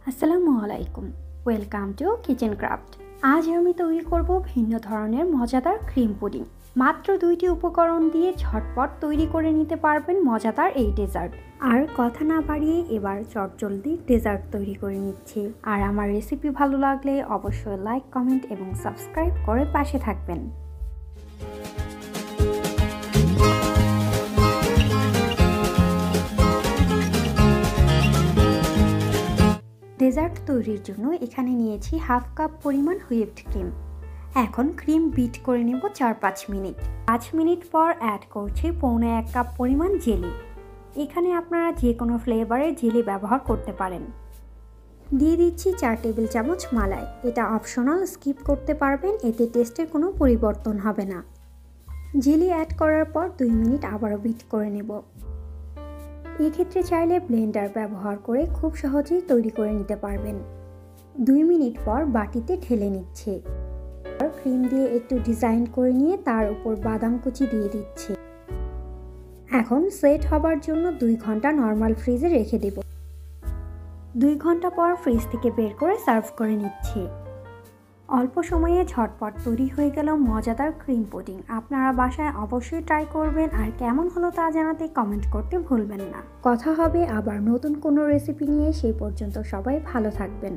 আসসালামু আলাইকুম, welcome to kitchen craft. আজ আমি তৈরি করব ভিন্ন ধরনের মজাদার ক্রিম পুডিং। মাত্র 2টি উপকরণ দিয়ে ঝটপট তৈরি করে নিতে পারবেন মজাদার এই ডেজার্ট। আর কথা না বাড়িয়ে এবার চটজলদি ডেজার্ট তৈরি করে নিচ্ছি। আর আমার রেসিপি ভালো লাগলে অবশ্যই লাইক, কমেন্ট এবং সাবস্ক্রাইব করে পাশে থাকবেন। ডেজার্ট তৈরির জন্য এখানে নিয়েছি হাফ কাপ পরিমাণ হুইপড ক্রিম। এখন ক্রিম বিট করে নেব 4-5 মিনিট। 5 মিনিট পর অ্যাড করছি 1.25 কাপ পরিমাণ জেলি। এখানে আপনারা যে কোনো ফ্লেভারের জেলি ব্যবহার করতে পারেন। দিয়ে দিচ্ছি 4 টেবিল চামচ মালাই। এটা অপশনাল, স্কিপ করতে পারবেন, এতে টেস্টের কোনো পরিবর্তন হবে না। জেলি অ্যাড করার পর 2 মিনিট আবারও বিট করে নেব। এক্ষেত্রে চাইলে ব্লেন্ডার ব্যবহার করে খুব সহজেই তৈরি করে নিতে পারবেন। 2 মিনিট পর বাটিতে ঢেলে নিচ্ছে। ক্রিম দিয়ে একটু ডিজাইন করে নিয়ে তার উপর বাদাম কুচি দিয়ে দিচ্ছে। এখন সেট হবার জন্য 2 ঘন্টা নর্মাল ফ্রিজে রেখে দেব। 2 ঘন্টা পর ফ্রিজ থেকে বের করে সার্ভ করে নিচ্ছে। অল্প সময়ে ঝটপট তৈরি হয়ে গেল মজাদার ক্রিম পুডিং। আপনারা বাসায় অবশ্যই ট্রাই করবেন, আর কেমন হলো তা জানাতে কমেন্ট করতে ভুলবেন না। কথা হবে আবার নতুন কোনো রেসিপি নিয়ে, সেই পর্যন্ত সবাই ভালো থাকবেন।